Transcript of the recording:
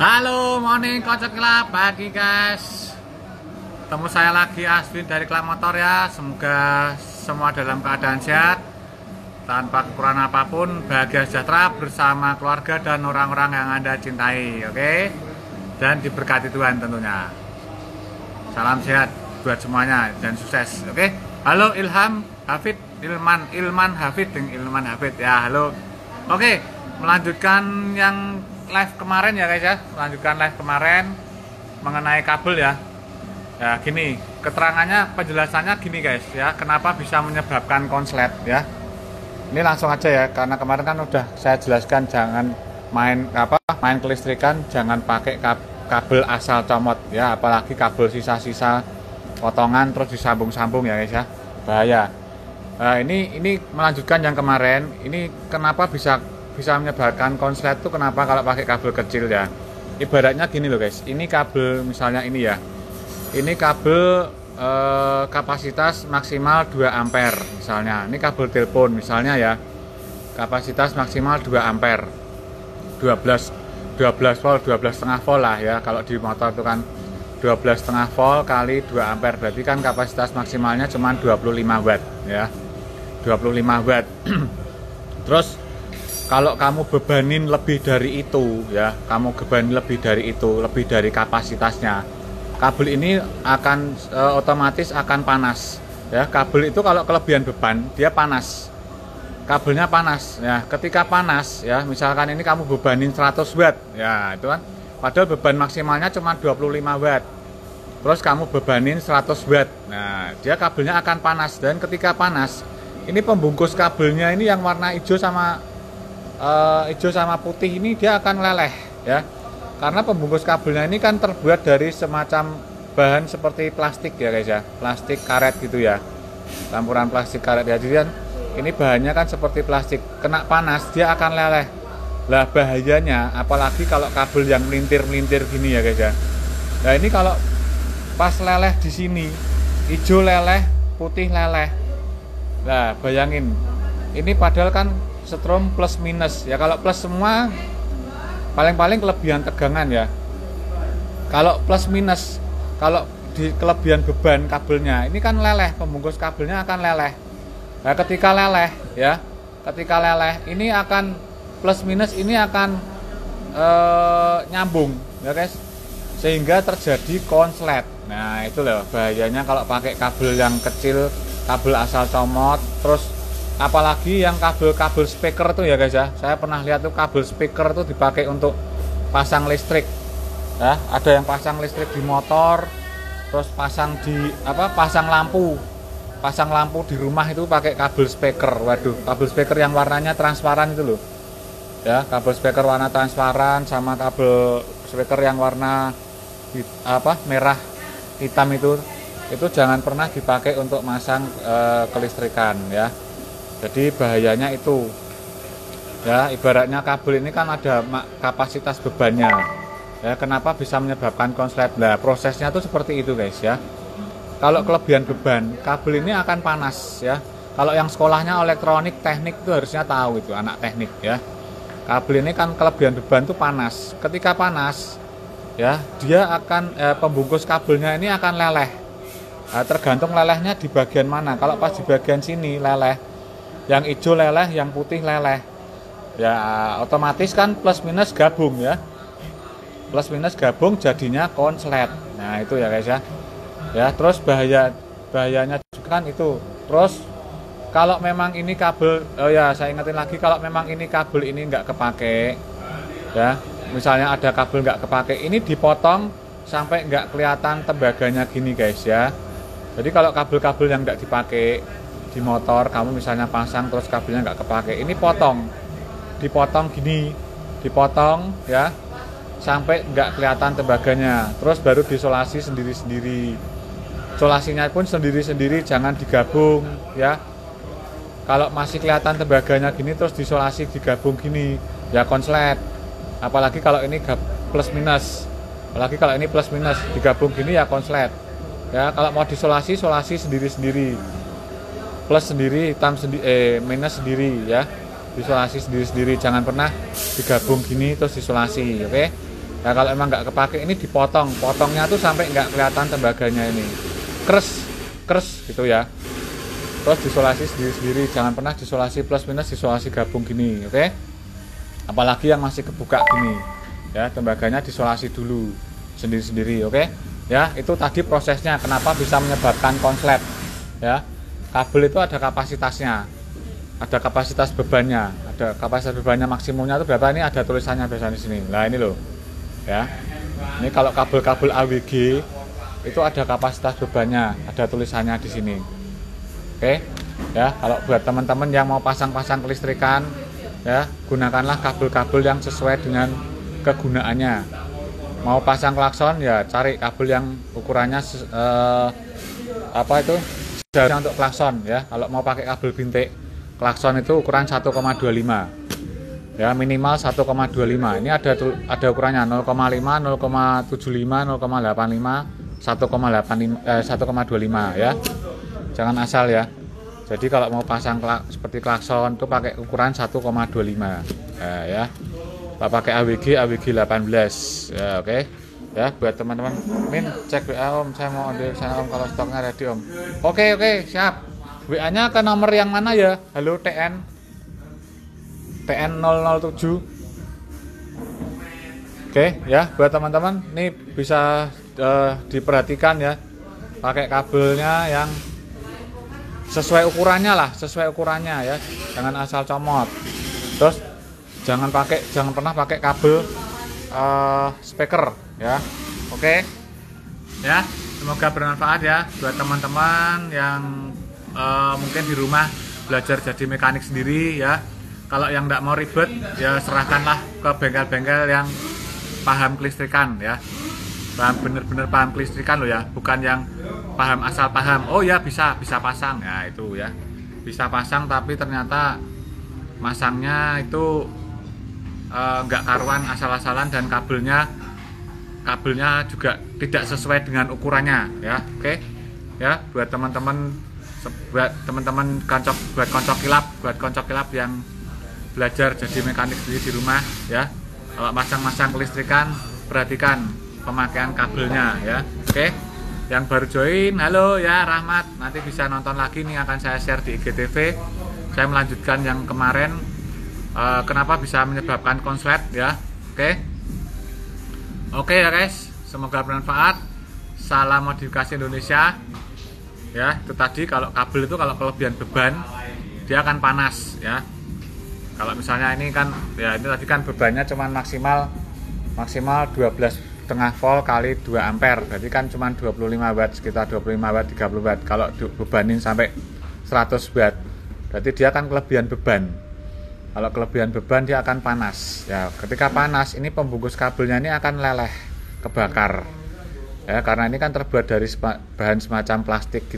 Halo, morning kocok kelap pagi guys. Ketemu saya lagi Aswin dari Klub Motor ya. Semoga semua dalam keadaan sehat, tanpa kekurangan apapun, bahagia sejahtera bersama keluarga dan orang-orang yang Anda cintai, oke? Dan diberkati Tuhan tentunya. Salam sehat buat semuanya dan sukses, oke? Halo Ilham Hafid, Ilman Hafid dengan Ilman Hafid ya, halo. Oke, melanjutkan yang live kemarin ya guys ya, melanjutkan live kemarin mengenai kabel ya. Ya gini, keterangannya, penjelasannya gini guys ya, kenapa bisa menyebabkan konslet ya. Ini langsung aja ya, karena kemarin kan udah saya jelaskan jangan main kelistrikan, jangan pakai kabel asal comot ya, apalagi kabel sisa-sisa potongan terus disambung-sambung ya guys ya, bahaya. Nah, ini melanjutkan yang kemarin, ini kenapa bisa menyebabkan konslet itu, kenapa kalau pakai kabel kecil ya. Ibaratnya gini loh guys, ini kabel misalnya ini ya, ini kabel kapasitas maksimal 2 ampere misalnya, ini kabel telepon misalnya ya, kapasitas maksimal 2 ampere, 12 volt, 12,5 volt lah ya, kalau di motor itu kan 12,5 volt kali 2 ampere, berarti kan kapasitas maksimalnya cuma 25 watt ya, 25 watt. Terus kalau kamu bebanin lebih dari itu ya, kamu bebanin lebih dari itu, lebih dari kapasitasnya, kabel ini akan otomatis akan panas ya. Kabel itu kalau kelebihan beban dia panas, kabelnya panas ya. Ketika panas ya, misalkan ini kamu bebanin 100 watt ya, itu kan padahal beban maksimalnya cuma 25 watt, terus kamu bebanin 100 watt, nah dia kabelnya akan panas. Dan ketika panas, ini pembungkus kabelnya ini yang warna hijau sama putih ini dia akan leleh ya, karena pembungkus kabelnya ini kan terbuat dari semacam bahan seperti plastik ya guys ya, plastik karet gitu ya, campuran plastik karet ya. Jadi kan ini bahannya kan seperti plastik, kena panas dia akan leleh. Lah bahayanya apalagi kalau kabel yang melintir-melintir gini ya guys ya. Nah ini kalau pas leleh di sini, hijau leleh, putih leleh. Nah bayangin, ini padahal kan strom plus minus ya, kalau plus semua paling-paling kelebihan tegangan ya. Kalau plus minus, kalau di kelebihan beban kabelnya ini kan leleh, pembungkus kabelnya akan leleh. Nah ketika leleh ya, ketika leleh ini akan plus minus ini akan nyambung ya guys, sehingga terjadi konslet. Nah itu loh bahayanya kalau pakai kabel yang kecil, kabel asal comot. Terus apalagi yang kabel speaker tuh ya guys ya, saya pernah lihat tuh kabel speaker tuh dipakai untuk pasang listrik ya. Ada yang pasang listrik di motor, terus pasang lampu di rumah itu pakai kabel speaker. Waduh, kabel speaker yang warnanya transparan itu loh ya, kabel speaker warna transparan sama kabel speaker yang warna merah hitam itu jangan pernah dipakai untuk masang kelistrikan ya. Jadi bahayanya itu ya, ibaratnya kabel ini kan ada kapasitas bebannya ya, kenapa bisa menyebabkan konslet. Nah prosesnya tuh seperti itu guys ya. Kalau kelebihan beban, kabel ini akan panas ya. Kalau yang sekolahnya elektronik teknik itu harusnya tahu, itu anak teknik ya. Kabel ini kan kelebihan beban tuh panas. Ketika panas ya, dia akan pembungkus kabelnya ini akan leleh. Nah, tergantung lelehnya di bagian mana. Kalau pas di bagian sini leleh, yang hijau leleh, yang putih leleh ya, otomatis kan plus minus gabung ya, plus minus gabung jadinya konslet. Nah itu ya guys ya. Ya terus bahayanya juga kan itu. Terus kalau memang ini kabel, saya ingetin lagi, kalau memang ini kabel ini nggak kepake ya, misalnya ada kabel nggak kepake, ini dipotong sampai nggak kelihatan tembaganya gini guys ya. Jadi kalau kabel-kabel yang nggak dipakai di motor, kamu misalnya pasang terus kabelnya nggak kepake, ini dipotong gini, dipotong ya sampai nggak kelihatan tembaganya, terus baru diisolasi sendiri-sendiri. Isolasinya pun sendiri-sendiri, jangan digabung ya. Kalau masih kelihatan tembaganya gini terus diisolasi digabung gini ya konslet. Apalagi kalau ini plus minus, digabung gini ya konslet ya. Kalau mau diisolasi, isolasi sendiri-sendiri, plus sendiri, hitam minus sendiri ya, isolasi sendiri-sendiri, jangan pernah digabung gini terus isolasi, oke? Nah kalau emang nggak kepake ini dipotong, potongnya tuh sampai nggak kelihatan tembaganya ini, kres gitu ya. Terus disolasi sendiri-sendiri, jangan pernah disolasi plus minus, disolasi gabung gini, oke? Apalagi yang masih kebuka gini, ya tembaganya disolasi dulu sendiri-sendiri, oke? Ya itu tadi prosesnya, kenapa bisa menyebabkan konslet, ya. Kabel itu ada kapasitasnya, ada kapasitas bebannya, maksimumnya itu berapa, ini ada tulisannya biasanya di sini. Nah ini loh, ya. Ini kalau kabel-kabel AWG itu ada kapasitas bebannya, ada tulisannya di sini. Oke, ya kalau buat teman-teman yang mau pasang-pasang kelistrikan, ya gunakanlah kabel-kabel yang sesuai dengan kegunaannya. Mau pasang klakson ya cari kabel yang ukurannya seharusnya untuk klakson ya. Kalau mau pakai kabel bintik klakson itu ukuran 1,25, ya minimal 1,25. Ini ada ukurannya 0,5, 0,75, 0,85, 1,25 ya. Jangan asal ya. Jadi kalau mau pasang seperti klakson itu pakai ukuran 1,25 ya. Pak pakai AWG 18 ya, oke. Ya buat teman-teman, Min cek WA Om, saya mau order sana Om kalau stoknya ready Om. Oke, siap. WA nya ke nomor yang mana ya? Halo TN 007. Oke ya, buat teman-teman ini bisa diperhatikan ya, pakai kabelnya yang sesuai ukurannya ya, jangan asal comot. Terus jangan pernah pakai kabel speaker ya. Oke ya, semoga bermanfaat ya buat teman-teman yang mungkin di rumah belajar jadi mekanik sendiri ya. Kalau yang tidak mau ribet ya serahkanlah ke bengkel-bengkel yang paham kelistrikan ya, bener-bener paham kelistrikan loh ya, bukan yang paham asal paham. Oh ya bisa pasang ya, itu ya bisa pasang tapi ternyata masangnya itu nggak karuan, asal-asalan, dan kabelnya juga tidak sesuai dengan ukurannya ya. Oke ya, buat teman-teman koncok kilap yang belajar jadi mekanik sendiri di rumah ya, kalau masang kelistrikan perhatikan pemakaian kabelnya ya. Oke, yang baru join, halo ya, Rahmat, nanti bisa nonton lagi nih, akan saya share di IGTV. Saya melanjutkan yang kemarin, kenapa bisa menyebabkan konslet ya. Oke ya guys, semoga bermanfaat. Salam modifikasi Indonesia ya. Itu tadi kalau kabel itu kalau kelebihan beban dia akan panas ya. Kalau misalnya ini kan ya, ini tadi kan bebannya cuma maksimal 12,5 volt kali 2 ampere, berarti kan cuma 25 watt, sekitar 25 watt 30 watt. Kalau bebanin sampai 100 watt berarti dia akan kelebihan beban. Kalau kelebihan beban dia akan panas ya. Ketika panas ini pembungkus kabelnya ini akan leleh, kebakar ya, karena ini kan terbuat dari bahan semacam plastik gitu.